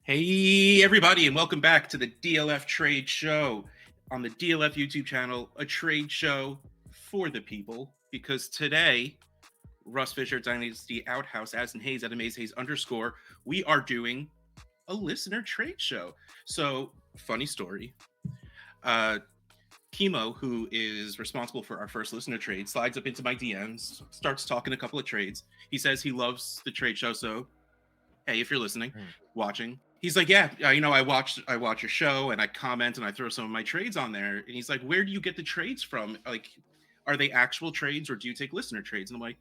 Hey, everybody, and welcome back to the DLF Trade Show on the DLF YouTube channel, a trade show for the people. Because today, Russ Fisher, Dynasty Outhouse, Addison Hayes, @AmazeHayes _, we are doing a listener trade show. So, funny story. Kimo, who is responsible for our first listener trade, slides up into my DMs, starts talking a couple of trades. He says he loves the trade show, so hey, if you're listening, watching, he's like, yeah, I watch your show and I comment and I throw some of my trades on there. And he's like, where do you get the trades from? Like, are they actual trades or do you take listener trades? And I'm like,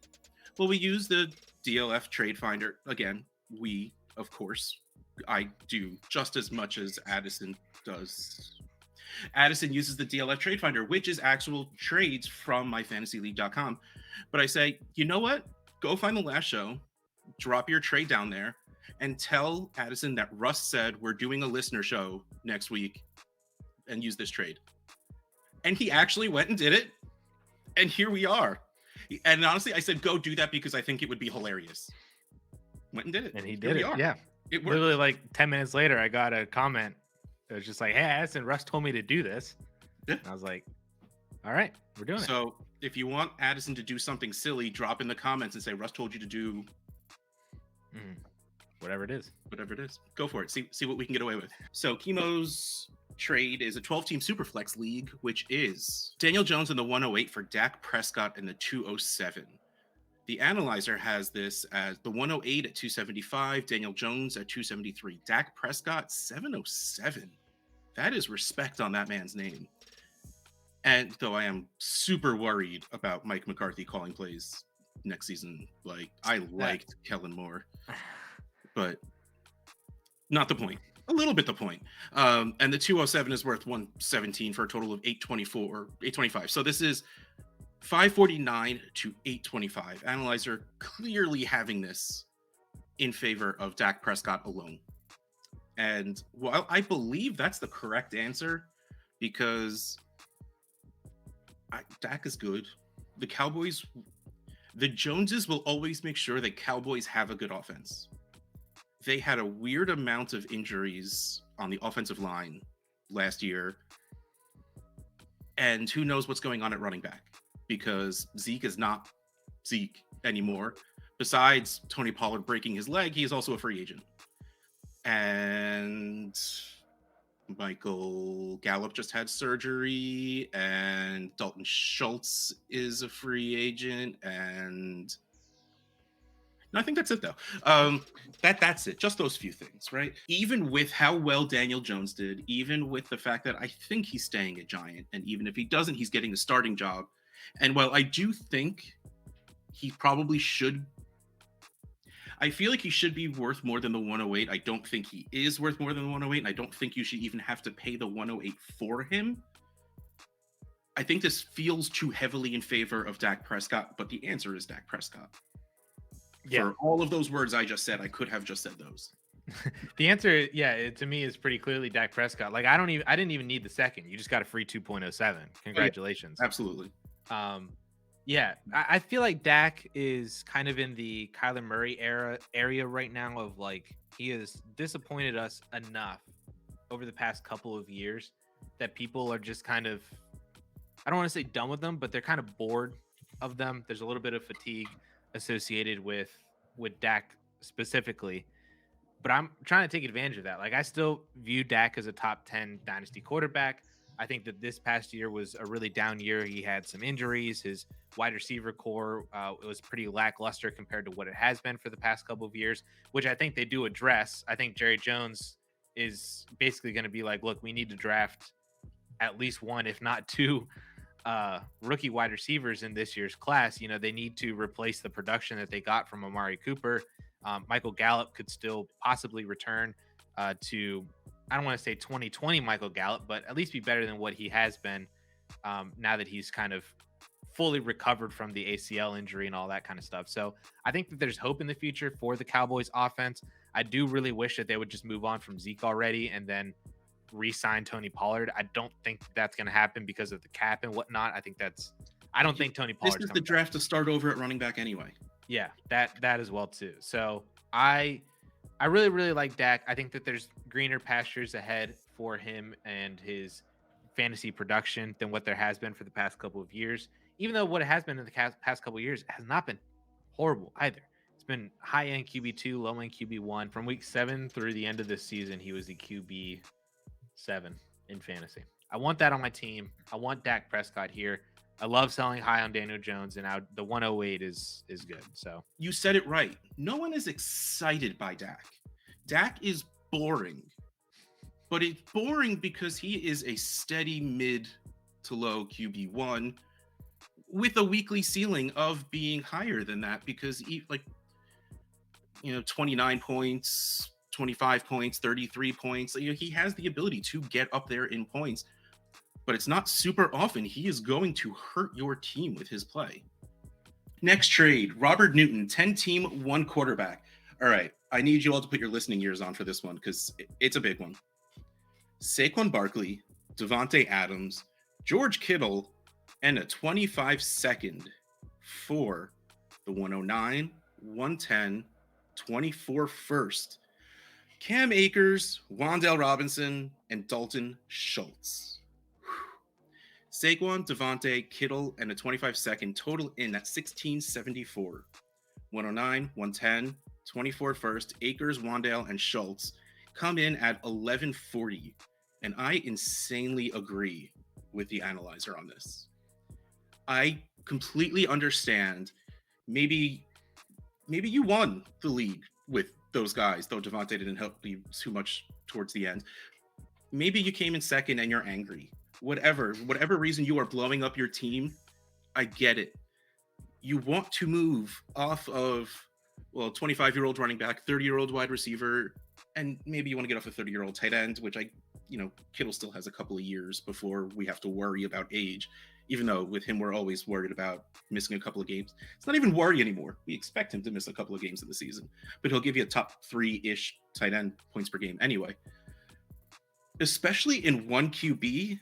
well, we use the DLF Trade Finder. Again, we, of course, I do just as much as Addison does. Addison uses the DLF Trade Finder, which is actual trades from myfantasyleague.com. But I say, you know what? Go find the last show, drop your trade down there, and tell Addison that Russ said we're doing a listener show next week and use this trade. And he actually went and did it. And here we are. And honestly, I said, go do that because I think it would be hilarious. Went and did it. And he did it. Yeah. It worked. Literally like 10 minutes later, I got a comment. It was just like, hey, Addison, Russ told me to do this. Yeah. And I was like, all right, we're doing it. So if you want Addison to do something silly, drop in the comments and say, Russ told you to do whatever it is. Whatever it is. Go for it. See what we can get away with. So Kimo's trade is a 12-team Superflex league, which is Daniel Jones in the 108 for Dak Prescott in the 207. The analyzer has this as the 108 at 275, Daniel Jones at 273, Dak Prescott 707. That is respect on that man's name. And though I am super worried about Mike McCarthy calling plays next season, like I liked Kellen Moore. But not the point. A little bit the point. And the 207 is worth 117 for a total of 825. So this is 549 to 825. Analyzer clearly having this in favor of Dak Prescott alone. And while I believe that's the correct answer, because Dak is good. The Cowboys, the Joneses will always make sure that Cowboys have a good offense. They had a weird amount of injuries on the offensive line last year. And who knows what's going on at running back, because Zeke is not Zeke anymore. Besides Tony Pollard breaking his leg, he is also a free agent. And Michael Gallup just had surgery, and Dalton Schultz is a free agent, and I think that's it, though. That's it. Just those few things, right? Even with how well Daniel Jones did, even with the fact that I think he's staying a Giant, and even if he doesn't, he's getting a starting job. And while I do think he probably should, I feel like he should be worth more than the 108. I don't think he is worth more than the 108, and I don't think you should even have to pay the 108 for him. I think this feels too heavily in favor of Dak Prescott, but the answer is Dak Prescott. Yeah. For all of those words I just said, I could have just said those. The answer, to me is pretty clearly Dak Prescott. Like I didn't even need the second. You just got a free 2.07. Congratulations. Yeah, absolutely. I feel like Dak is kind of in the Kyler Murray area right now of like he has disappointed us enough over the past couple of years that people are just kind of, I don't want to say done with them, but they're kind of bored of them. There's a little bit of fatigue associated with Dak specifically, but I'm trying to take advantage of that. Like I still view Dak as a top 10 dynasty quarterback. I think that this past year was a really down year. He had some injuries. His wide receiver core was pretty lackluster compared to what it has been for the past couple of years, which I think they do address. I think Jerry Jones is basically going to be like, look, we need to draft at least one, if not two, rookie wide receivers in this year's class. You know, they need to replace the production that they got from Amari Cooper. Michael Gallup could still possibly return to, I don't want to say 2020 Michael Gallup, but at least be better than what he has been now that he's kind of fully recovered from the ACL injury and all that kind of stuff. So I think that there's hope in the future for the Cowboys offense. I do really wish that they would just move on from Zeke already and then re-sign Tony Pollard. I don't think that's going to happen because of the cap and whatnot. I don't think Tony Pollard. This is the draft to start over at running back anyway. Yeah, that as well too. So I I really, really like Dak. I think that there's greener pastures ahead for him and his fantasy production than what there has been for the past couple of years. Even though what it has been in the past couple of years has not been horrible either. It's been high end QB2, low end QB1. From week 7 through the end of this season, he was the QB7 in fantasy. I want that on my team. I want Dak Prescott here. I love selling high on Daniel Jones, and now the 108 is good. So you said it right. No one is excited by Dak. Dak is boring, but it's boring because he is a steady mid to low QB1 with a weekly ceiling of being higher than that because he, 29 points, 25 points, 33 points. He has the ability to get up there in points, but it's not super often. He is going to hurt your team with his play. Next trade, Robert Newton, 10-team, 1 quarterback. All right, I need you all to put your listening ears on for this one because it's a big one. Saquon Barkley, Devontae Adams, George Kittle, and a 25-second for the 109, 110, 24 first. Cam Akers, Wan'Dale Robinson, and Dalton Schultz. Saquon, Devontae, Kittle, and a 25-second total in at 1674. 109, 110, 24 first. Akers, Wan'Dale, and Schultz come in at 1140. And I insanely agree with the analyzer on this. I completely understand. Maybe you won the league with those guys, though Devontae didn't help you too much towards the end. Maybe you came in second and you're angry. Whatever reason you are blowing up your team, I get it. You want to move off of, 25-year-old running back, 30-year-old wide receiver, and maybe you want to get off a 30-year-old tight end, which Kittle still has a couple of years before we have to worry about age, even though with him, we're always worried about missing a couple of games. It's not even worry anymore. We expect him to miss a couple of games in the season, but he'll give you a top 3-ish tight end points per game anyway. Especially in 1 QB,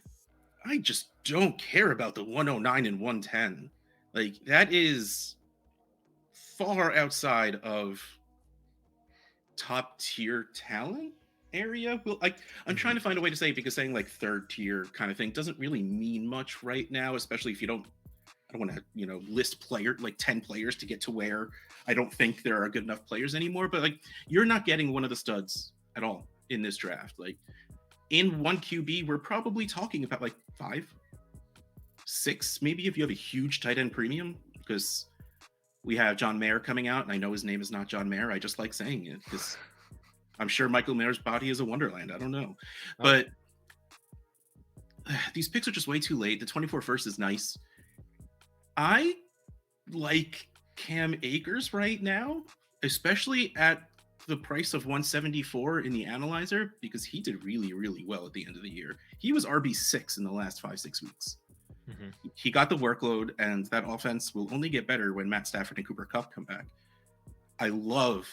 I just don't care about the 109 and 110. That is far outside of top tier talent area. I'm trying to find a way to say it because saying third tier kind of thing doesn't really mean much right now, especially if I don't want to, list 10 players to get to where I don't think there are good enough players anymore. But you're not getting one of the studs at all in this draft. In 1 QB, we're probably talking about 5, 6, maybe if you have a huge tight end premium, because we have John Mayer coming out, and I know his name is not John Mayer. I just like saying it because I'm sure Michael Mayer's body is a wonderland. I don't know. But these picks are just way too late. The 24 first is nice. I like Cam Akers right now, especially at the price of 174 in the analyzer, because he did really, really well at the end of the year. He was RB6 in the last 5-6 weeks. Mm-hmm. He got the workload, and that offense will only get better when Matt Stafford and Cooper Kupp come back. I love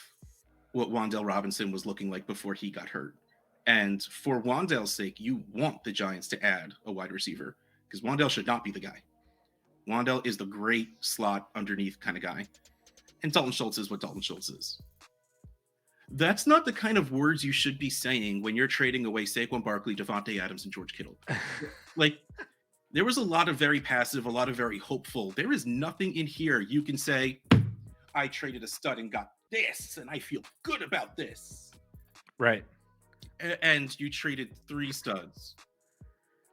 what Wan'Dale Robinson was looking like before he got hurt. And for Wan'Dale's sake, you want the Giants to add a wide receiver, because Wan'Dale should not be the guy. Wan'Dale is the great slot underneath kind of guy. And Dalton Schultz is what Dalton Schultz is. That's not the kind of words you should be saying when you're trading away Saquon Barkley, Devontae Adams, and George Kittle. There was a lot of very passive, a lot of very hopeful. There is nothing in here you can say, I traded a stud and got this, and I feel good about this. Right. And you traded 3 studs.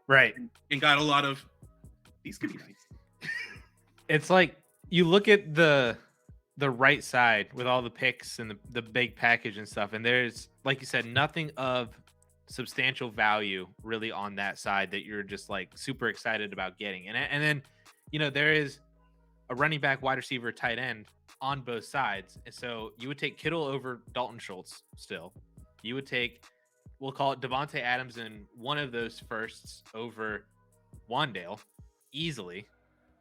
Right. And got a lot of, these could be nice. It's you look at the right side with all the picks and the big package and stuff, and there's, like you said, nothing of substantial value really on that side that you're just super excited about getting. And then, there is a running back, wide receiver, tight end on both sides. And so you would take Kittle over Dalton Schultz still. You would take, we'll call it Devontae Adams and one of those firsts over Wan'Dale easily.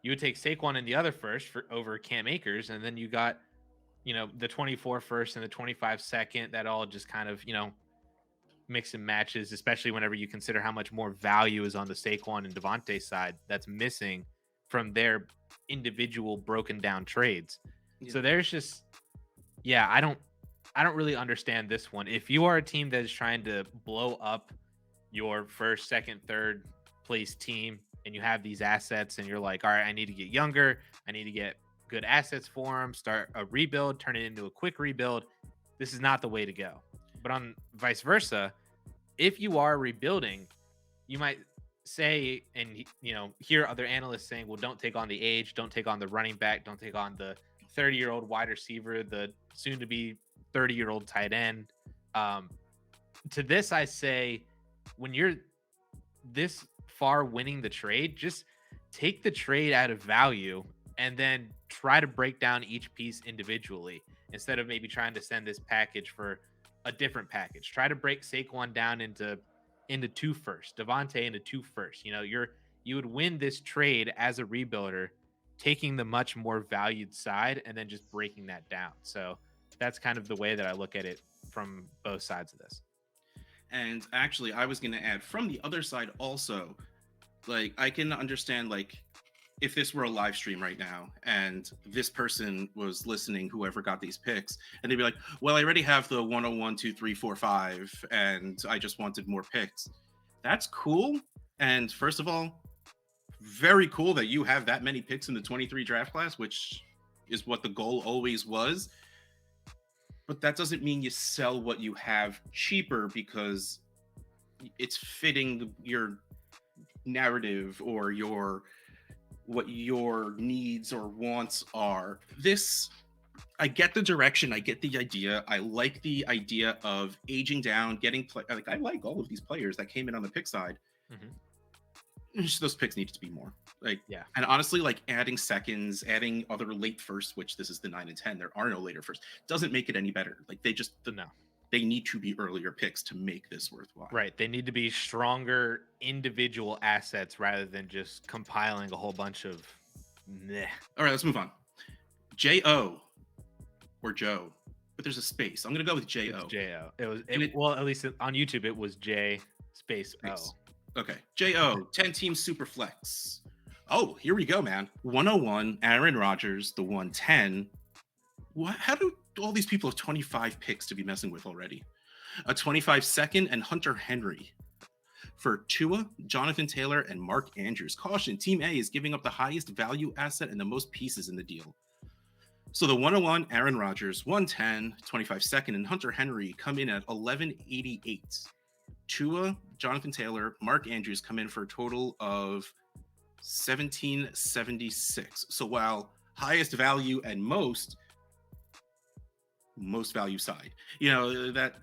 You would take Saquon in the other first over Cam Akers. And then you got, the 24 first and the 25 second, that all just kind of, mix and matches, especially whenever you consider how much more value is on the Saquon and Devontae side that's missing from their individual broken down trades. Yeah. So there's just, I I don't really understand this one. If you are a team that is trying to blow up your first, second, third place team, and you have these assets, and you're like, all right, I need to get younger, I need to get good assets for them, start a rebuild, turn it into a quick rebuild, this is not the way to go. But on vice versa, if you are rebuilding, you might say, and hear other analysts saying, well, don't take on the age, don't take on the running back, don't take on the 30-year-old wide receiver, the soon to be 30-year-old tight end. To this, I say, when you're this far winning the trade, just take the trade out of value and then try to break down each piece individually instead of maybe trying to send this package for a different package. Try to break Saquon down into two first, Devontae into two first. You would win this trade as a rebuilder, taking the much more valued side and then just breaking that down. So that's kind of the way that I look at it from both sides of this. And actually, I was going to add from the other side also, like, I can understand, like, if this were a live stream right now and this person was listening, whoever got these picks, and they'd be like, well, I already have the 101, 2, 3, 4, 5, and I just wanted more picks. That's cool. And first of all, very cool that you have that many picks in the 23 draft class, which is what the goal always was. But that doesn't mean you sell what you have cheaper because it's fitting your narrative or what your needs or wants are. I get the direction, I get the idea. I like the idea of aging down, getting I like all of these players that came in on the pick side. Just those picks need to be more. Yeah. And honestly, like adding seconds, adding other late firsts, which this is the 9 and 10, there are no later firsts, doesn't make it any better. Like they need to be earlier picks to make this worthwhile. Right. They need to be stronger individual assets rather than just compiling a whole bunch of meh. All right, let's move on. J-O or Joe, but there's a space. I'm going to go with J-O. It's J-O. Well, at least on YouTube, it was J space O. Okay. J-O, 10-team super flex. Oh, here we go, man. 101, Aaron Rodgers, the 110. How do all these people have 25 picks to be messing with already? A 25 second and Hunter Henry. For Tua, Jonathan Taylor, and Mark Andrews. Caution, Team A is giving up the highest value asset and the most pieces in the deal. So the 101, Aaron Rodgers, 110, 25 second, and Hunter Henry come in at 1188. Tua, Jonathan Taylor, Mark Andrews come in for a total of 1776. So while highest value and most value side, that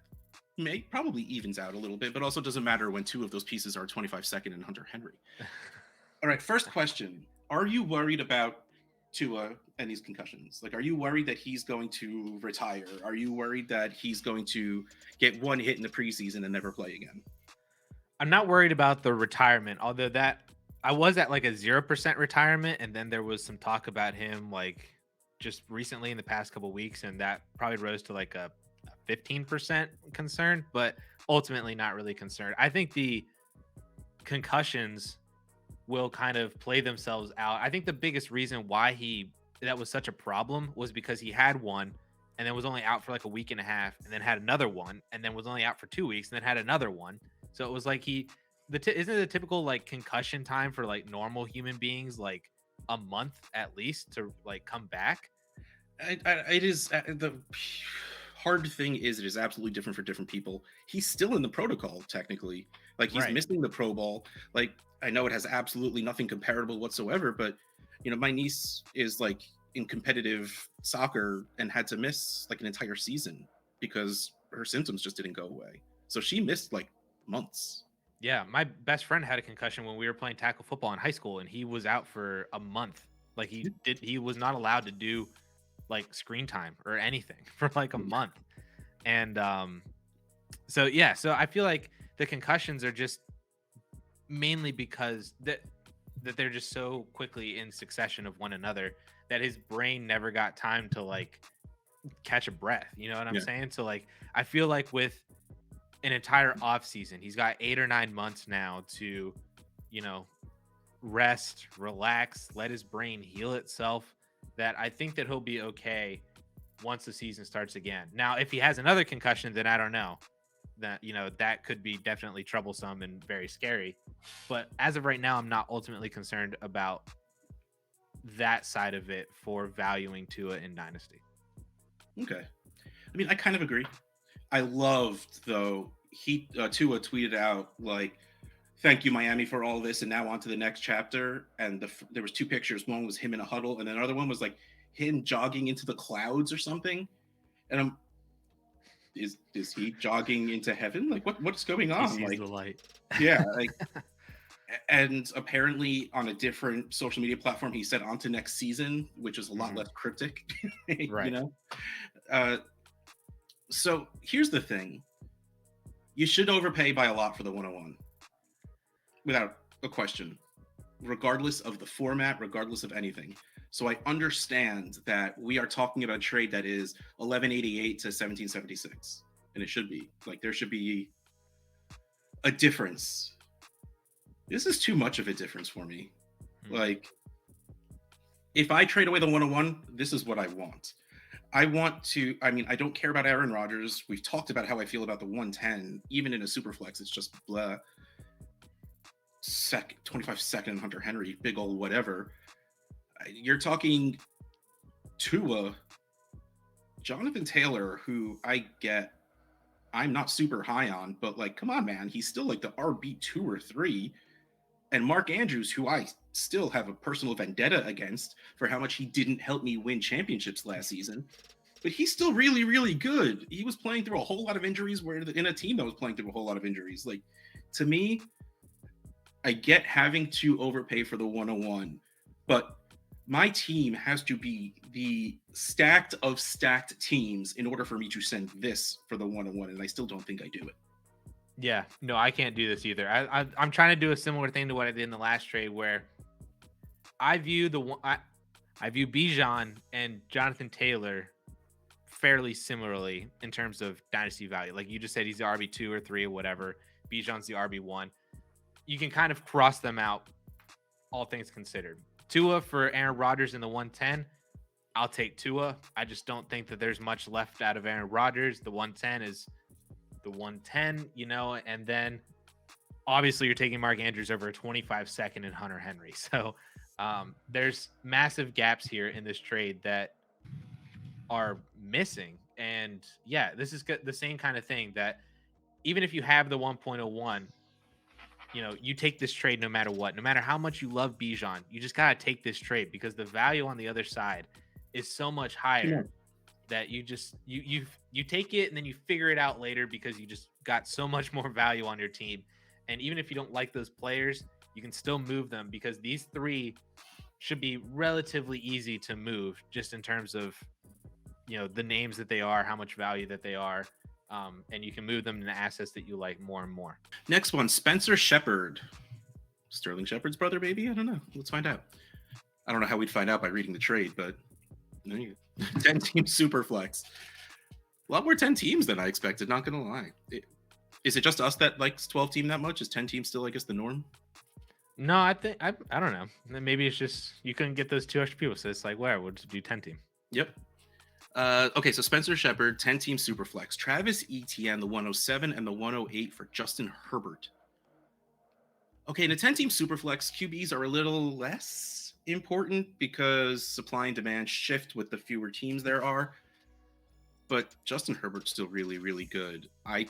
may probably evens out a little bit, but also doesn't matter when two of those pieces are 25 second and Hunter Henry. All right, first question. Are you worried about Tua and these concussions? Like, are you worried that he's going to retire? Are you worried that he's going to get one hit in the preseason and never play again? I'm not worried about the retirement, although that I was at like a 0% retirement, and then there was some talk about him like just recently in the past couple of weeks, and that probably rose to like a 15% concern, but ultimately not really concerned. I think the concussions will kind of play themselves out. I think the biggest reason why that was such a problem was because he had one and then was only out for like a week and a half, and then had another one, and then was only out for 2 weeks, and then had another one. So it was like isn't it the typical like concussion time for like normal human beings like a month at least to like come back? It is the hard thing is it is absolutely different for different people. He's still in the protocol technically. Like he's missing the Pro Bowl. Like I know it has absolutely nothing comparable whatsoever, but my niece is like in competitive soccer and had to miss like an entire season because her symptoms just didn't go away. So she missed like months. Yeah, my best friend had a concussion when we were playing tackle football in high school, and he was out for a month. Like he was not allowed to do like screen time or anything for like a month. And so I feel like the concussions are just mainly because that they're just so quickly in succession of one another that his brain never got time to like catch a breath. You know what I'm saying? So like I feel like with an entire off season, he's got 8 or 9 months now to rest, relax, let his brain heal itself, that I think that he'll be okay once the season starts again. Now, if he has another concussion, then I don't know. That, that could be definitely troublesome and very scary. But as of right now, I'm not ultimately concerned about that side of it for valuing Tua in Dynasty. Okay. I mean, I kind of agree. I loved, though, Tua tweeted out, like, thank you, Miami, for all this, and now on to the next chapter. And there was 2 pictures. One was him in a huddle, and then another one was, like, him jogging into the clouds or something. And is he jogging into heaven? Like, what's going on? He sees like the light. Yeah, like, and apparently on a different social media platform, he said on to next season, which is a lot less cryptic. Right. So here's the thing. You should overpay by a lot for the 101. Without a question. Regardless of the format, regardless of anything. So I understand that we are talking about a trade that is 1188 to 1776. And it should be. Like, there should be a difference. This is too much of a difference for me. Like, if I trade away the 101, this is what I want. I don't care about Aaron Rodgers. We've talked about how I feel about the 110. Even in a super flex, it's just blah. 25-second Hunter Henry, big old whatever. You're talking Tua, Jonathan Taylor, who I'm not super high on, but like, come on, man, he's still like the RB 2 or 3. And Mark Andrews, who I still have a personal vendetta against for how much he didn't help me win championships last season. But he's still really, really good. He was playing through a whole lot of injuries in a team that was playing through a whole lot of injuries. Like, to me, I get having to overpay for the 101, but my team has to be the stacked of stacked teams in order for me to send this for the 101, and I still don't think I do it. Yeah, no, I can't do this either. I'm trying to do a similar thing to what I did in the last trade, where I view I view Bijan and Jonathan Taylor fairly similarly in terms of dynasty value. Like you just said, he's the RB 2 or 3 or whatever. Bijan's the RB 1. You can kind of cross them out, all things considered. Tua for Aaron Rodgers in the 110. I'll take Tua. I just don't think that there's much left out of Aaron Rodgers. The 110 is the 110, and then obviously you're taking Mark Andrews over a 25-second and Hunter Henry. So there's massive gaps here in this trade that are missing. And yeah, this is the same kind of thing that even if you have the 1.01, you take this trade no matter what. No matter how much you love Bijan, you just got to take this trade because the value on the other side is so much higher that you just you take it and then you figure it out later because you just got so much more value on your team. And even if you don't like those players, you can still move them because these 3 should be relatively easy to move just in terms of the names that they are, how much value that they are. And you can move them into assets that you like more and more. Next one, Spencer Shepard. Sterling Shepard's brother, maybe? I don't know. Let's find out. I don't know how we'd find out by reading the trade, but 10-team super flex. A lot more 10 teams than I expected, not going to lie. Is it just us that likes 12 team that much? Is 10 teams still, I guess, the norm? No, I think, I don't know. Maybe it's just you couldn't get those 2 extra people. So it's like, where? We'll just do 10 team. Yep. Okay, so Spencer Shepard, 10-team Superflex. Travis Etienne, the 107 and the 108 for Justin Herbert. Okay, in a 10-team Superflex, QBs are a little less important because supply and demand shift with the fewer teams there are. But Justin Herbert's still really, really good. I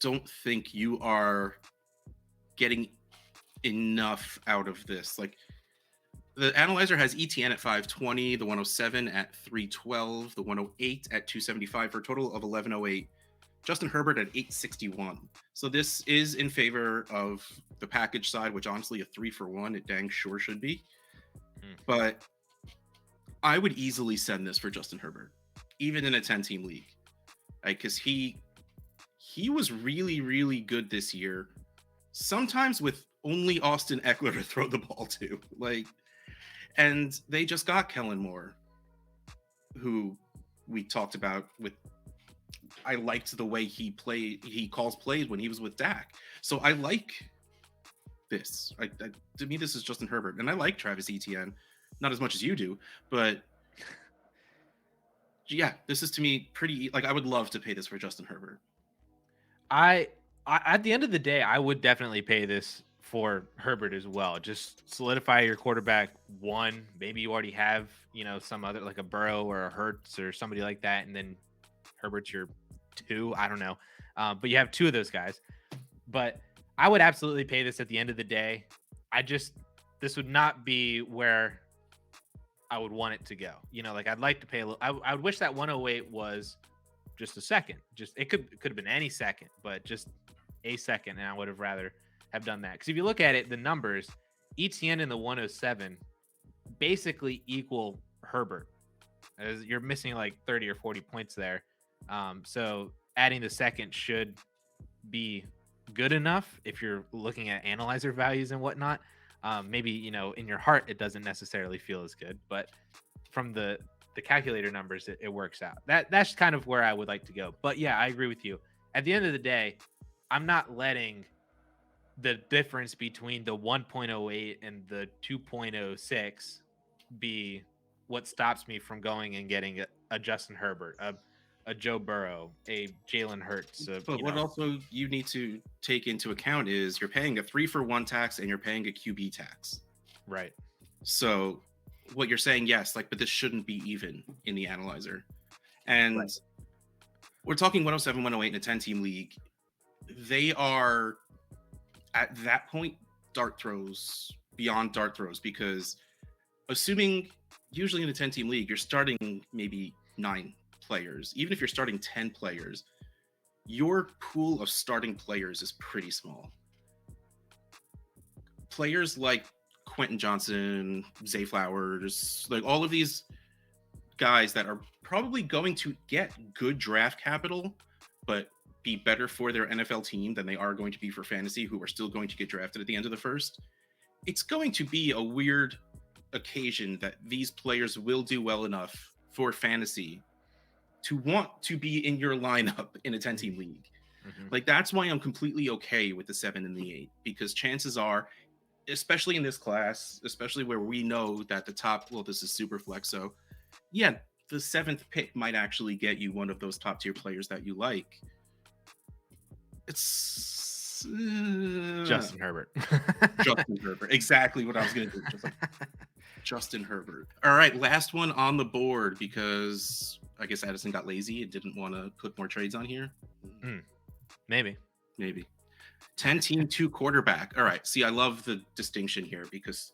don't think you are getting enough out of this. Like, the analyzer has ETN at 520, the 107 at 312, the 108 at 275 for a total of 1108. Justin Herbert at 861. So this is in favor of the package side, which honestly a 3-for-1 it dang sure should be. But I would easily send this for Justin Herbert, even in a 10-team league, because he was really, really good this year. Sometimes with only Austin Eckler to throw the ball to, and they just got Kellen Moore, who we talked about with. I liked the way he calls plays when he was with Dak. So I like this. To me, this is Justin Herbert, and I like Travis Etienne, not as much as you do, but yeah, this is to me pretty, like, I would love to pay this for Justin Herbert. I at the end of the day, I would definitely pay this for Herbert as well. Just solidify your quarterback one. Maybe you already have, some other like a Burrow or a Hurts or somebody like that, and then Herbert's your two. I don't know, but you have two of those guys. But I would absolutely pay this at the end of the day. This would not be where I would want it to go. Like I'd like to pay a little. I would wish that 108 was just a second. Just it could have been any second, but just a second, and I would have rather have done that. Because if you look at it, the numbers, ETN in the 107 basically equal Herbert. As you're missing like 30 or 40 points there. So adding the second should be good enough if you're looking at analyzer values and whatnot. Maybe, in your heart, it doesn't necessarily feel as good, but from the calculator numbers, it works out. That's kind of where I would like to go. But yeah, I agree with you. At the end of the day, I'm not letting the difference between the 1.08 and the 2.06 be what stops me from going and getting a Justin Herbert, a Joe Burrow, a Jalen Hurts. But what also you need to take into account is you're paying a 3-for-1 tax and you're paying a QB tax. Right. So what you're saying, yes, like, but this shouldn't be even in the analyzer. And right. We're talking 107, 108 in a 10-team league. They are at that point dart throws beyond dart throws, because assuming usually in a 10-team league, you're starting maybe 9 players. Even if you're starting 10 players, your pool of starting players is pretty small. Players like Quentin Johnson, Zay Flowers, like all of these guys that are probably going to get good draft capital, but be better for their NFL team than they are going to be for fantasy, who are still going to get drafted at the end of the first. It's going to be a weird occasion that these players will do well enough for fantasy to want to be in your lineup in a 10-team league. Mm-hmm. Like, that's why I'm completely okay with the 7 and the 8, because chances are, especially in this class, especially where we know that the top, well, this is super flex, so yeah, the 7th pick might actually get you one of those top tier players that you like. It's Justin Herbert. Justin Herbert. Exactly what I was going to do. Just like Justin Herbert. All right, last one on the board, because I guess Addison got lazy and didn't want to put more trades on here. Maybe. 10-team 2 quarterback. All right. See, I love the distinction here, because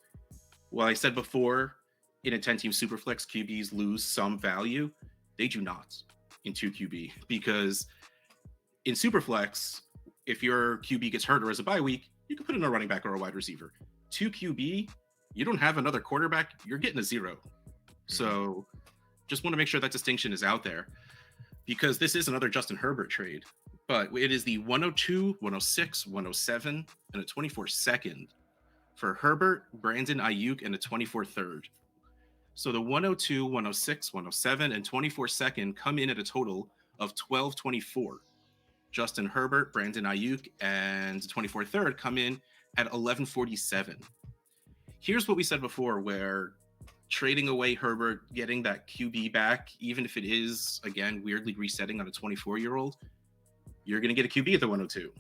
well, I said before, in a 10-team superflex, QBs lose some value. They do not in 2 QB, because in superflex, if your QB gets hurt or has a bye week, you can put in a running back or a wide receiver. 2 QB, you don't have another quarterback, you're getting a 0. So just want to make sure that distinction is out there, because this is another Justin Herbert trade, but it is the 102, 106, 107, and a 24 second for Herbert, Brandon Ayuk, and a 24 third. So the 102, 106, 107, and 24 second come in at a total of 1224. Justin Herbert, Brandon Ayuk, and the 24 third come in at 1147. Here's what we said before, where trading away Herbert, getting that QB back, even if it is, again, weirdly resetting on a 24-year-old, you're going to get a QB at the 102.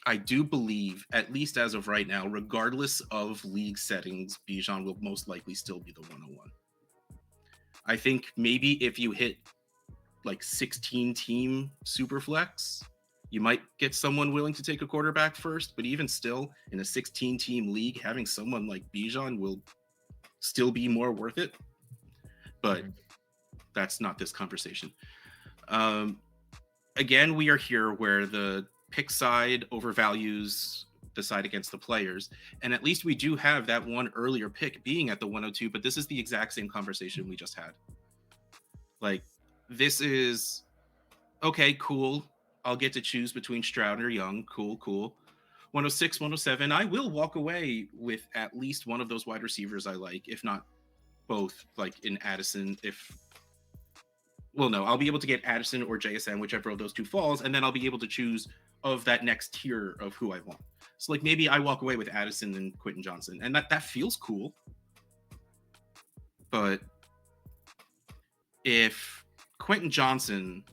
I do believe, at least as of right now, regardless of league settings, Bijan will most likely still be the 101. I think maybe if you hit like 16-team superflex, you might get someone willing to take a quarterback first, but even still, in a 16-team league, having someone like Bijan will still be more worth it. But that's not this conversation. Again, we are here where the pick side overvalues the side against the players. And at least we do have that one earlier pick being at the 102, but this is the exact same conversation we just had. Like, this is, okay, cool. I'll get to choose between Stroud or Young. Cool. 106, 107. I will walk away with at least one of those wide receivers I like, if not both, like in Addison. I'll be able to get Addison or JSN, whichever of those two falls, and then I'll be able to choose of that next tier of who I want. So like maybe I walk away with Addison and Quentin Johnson, and that feels cool. But if Quentin Johnson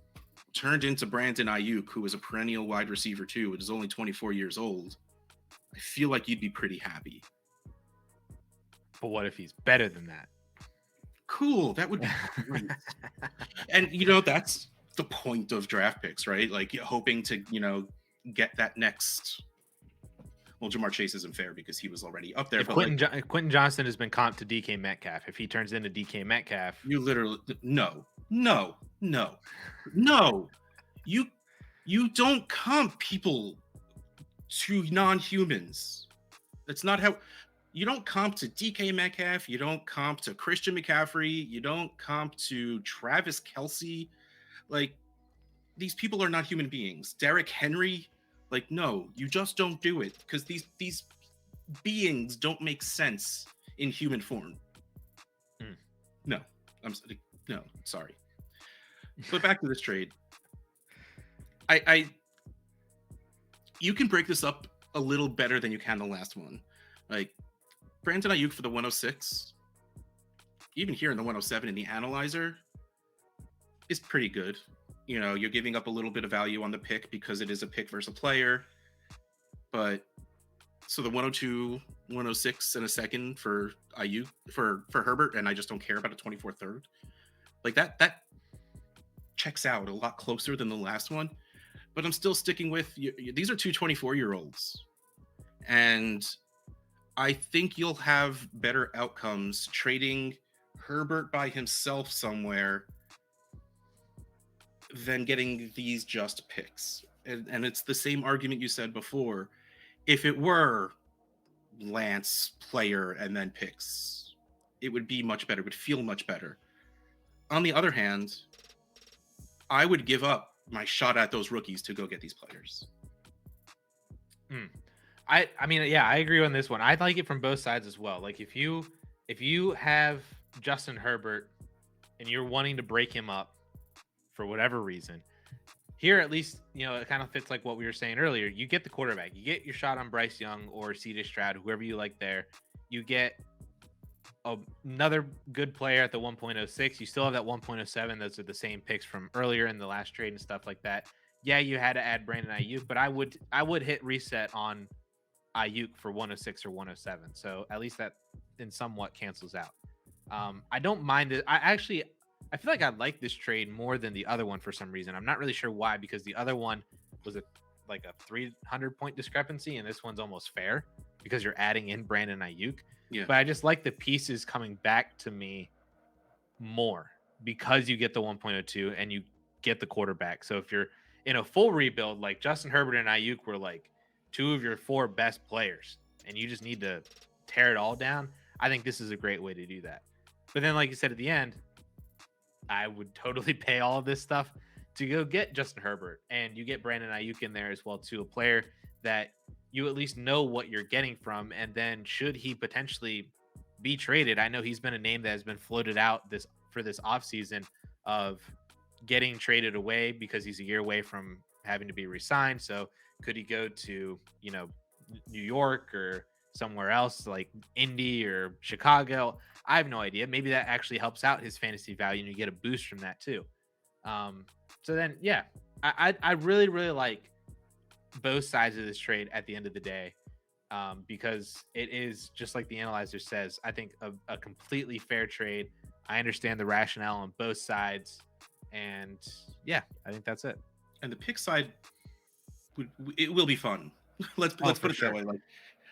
turned into Brandon Ayuk, who was a perennial wide receiver too, and is only 24 years old, I feel like you'd be pretty happy. But what if he's better than that? Cool, that would be great. And that's the point of draft picks, right? Like hoping to get that next. Well, Jamar Chase isn't fair because he was already up there. If but Quentin Johnson has been comped to DK Metcalf, if he turns into DK Metcalf, you literally no. You don't comp people to non-humans. That's not how. You don't comp to DK Metcalf. You don't comp to Christian McCaffrey. You don't comp to Travis Kelce. Like, these people are not human beings. Derrick Henry, like, no, you just don't do it because these beings don't make sense in human form. No, sorry. But back to this trade. You can break this up a little better than you can the last one. Like, Brandon Ayuk for the 106, even here in the 107 in the analyzer, is pretty good. You're giving up a little bit of value on the pick because it is a pick versus a player. But so the 102, 106 and a second for Ayuk for Herbert, and I just don't care about a 24th third. Like that checks out a lot closer than the last one. But I'm still sticking with these are two 24-year-olds. And I think you'll have better outcomes trading Herbert by himself somewhere than getting these just picks. And it's the same argument you said before. If it were Lance, player, and then picks, it would be much better. It would feel much better. On the other hand, I would give up my shot at those rookies to go get these players. I mean, yeah, I agree on this one. I like it from both sides as well. Like if you have Justin Herbert and you're wanting to break him up for whatever reason, here at least, it kind of fits like what we were saying earlier. You get the quarterback, you get your shot on Bryce Young or CJ Stroud, whoever you like there. You get another good player at the 1.06. You still have that 1.07. Those are the same picks from earlier in the last trade and stuff like that. Yeah, you had to add Brandon Ayuk, but I would hit reset on Ayuk for 106 or 107. So at least that in somewhat cancels out. I don't mind it. I feel like I like this trade more than the other one for some reason. I'm not really sure why, because the other one was a 300-point discrepancy, and this one's almost fair because you're adding in Brandon Ayuk. Yeah. But I just like the pieces coming back to me more because you get the 1.02 and you get the quarterback. So if you're in a full rebuild, like Justin Herbert and Ayuk were like two of your four best players, and you just need to tear it all down, I think this is a great way to do that. But then, like you said at the end, I would totally pay all of this stuff to go get Justin Herbert, and you get Brandon Ayuk in there as well too, a player that you at least know what you're getting from. And then should he potentially be traded, I know he's been a name that has been floated out for this offseason of getting traded away because he's a year away from having to be re-signed. So could he go to, New York or somewhere else like Indy or Chicago? I have no idea. Maybe that actually helps out his fantasy value and you get a boost from that too. So then, yeah, I really, really like both sides of this trade at the end of the day, because it is just like the analyzer says, I think a completely fair trade. I understand the rationale on both sides, and yeah, I think that's it. And the pick side, it will be fun. let's put it that way.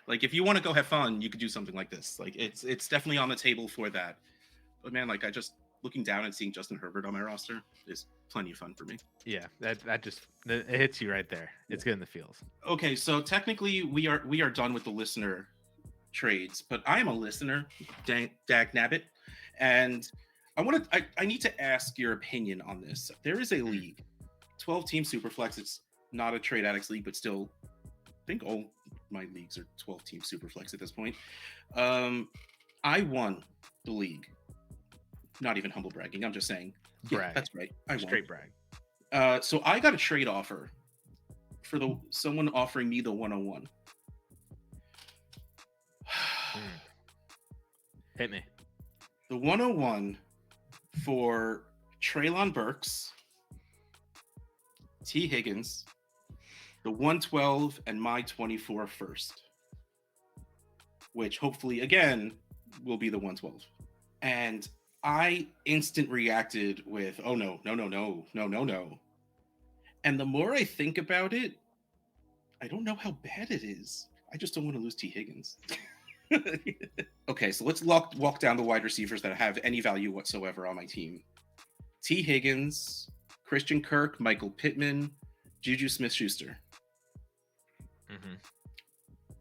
Like if you want to go have fun, you could do something like this. Like it's definitely on the table for that. But man, like I just looking down and seeing Justin Herbert on my roster is plenty of fun for me. Yeah, that just it hits you right there. It's good in the feels. Okay, so technically we are done with the listener trades, but I am a listener, Dag Nabbit, and I need to ask your opinion on this. There is a league, 12-team Superflex. It's not a Trade Addicts league, but still, I think all my leagues are 12-team Superflex at this point. I won the league. Not even humble bragging. I'm just saying. Yeah, brag. That's right. I won. Straight brag. So I got a trade offer for someone offering me the 101. Hit me. The 101 for Treylon Burks, T. Higgins, the 112, and my 24 first, which hopefully, again, will be the 112. And I instant reacted with, oh, no. And the more I think about it, I don't know how bad it is. I just don't want to lose T. Higgins. Okay, so let's walk down the wide receivers that have any value whatsoever on my team. T. Higgins, Christian Kirk, Michael Pittman, Juju Smith-Schuster. Mm-hmm.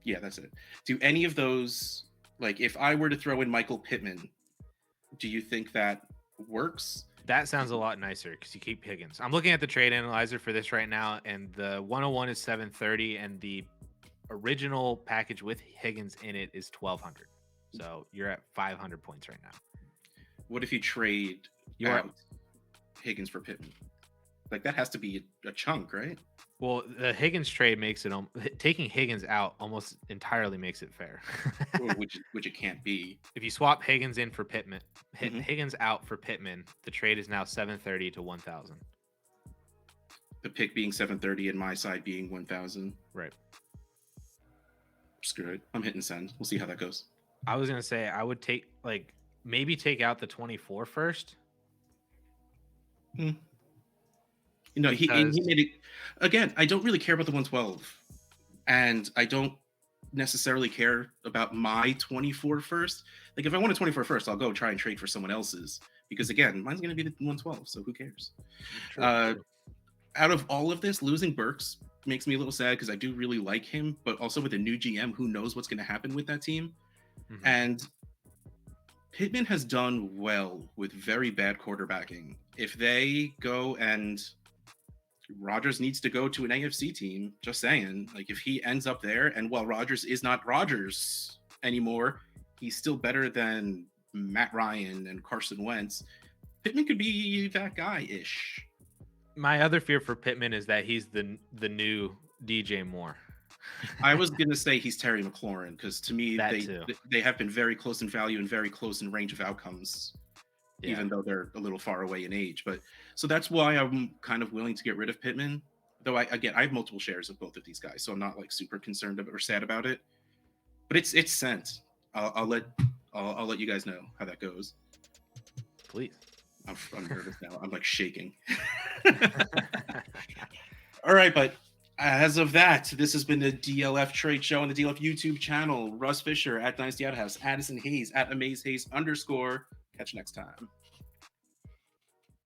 Yeah, that's it. Do any of those, like, if I were to throw in Michael Pittman, do you think that works? That sounds a lot nicer because you keep Higgins. I'm looking at the trade analyzer for this right now, and the 101 is 730, and the original package with Higgins in it is 1200. So you're at 500 points right now. What if you trade Higgins for Pittman? Like, that has to be a chunk, right? Well, the Higgins trade makes it taking Higgins out almost entirely makes it fair. which it can't be. If you swap Higgins in for Pittman, Higgins out for Pittman, the trade is now 730 to 1000. The pick being 730 and my side being 1000. Right. Screw it. I'm hitting send. We'll see how that goes. I was gonna say I would maybe take out the 24 first. You know, he made it again. I don't really care about the 112, and I don't necessarily care about my 24 first. Like, if I want a 24 first, I'll go try and trade for someone else's, because again, mine's going to be the 112, so who cares? True. Out of all of this, losing Burks makes me a little sad because I do really like him, but also with a new GM, who knows what's going to happen with that team? Mm-hmm. And Pittman has done well with very bad quarterbacking. If they go and Rodgers needs to go to an AFC team, just saying, like, if he ends up there, and while Rodgers is not Rodgers anymore, he's still better than Matt Ryan and Carson Wentz. Pittman could be that guy-ish. My other fear for Pittman is that he's the new DJ Moore. I was going to say he's Terry McLaurin, because to me, they have been very close in value and very close in range of outcomes. Yeah. Even though they're a little far away in age. But so that's why I'm kind of willing to get rid of Pittman. Though I have multiple shares of both of these guys, so I'm not like super concerned or sad about it. But it's sent. I'll let you guys know how that goes. Please. I'm nervous now. I'm like shaking. All right, but as of that, this has been the DLF Trade Show on the DLF YouTube channel. Russ Fisher at Dynasty Outhouse, Addison Hayes at AmazeHayes_. Catch you next time.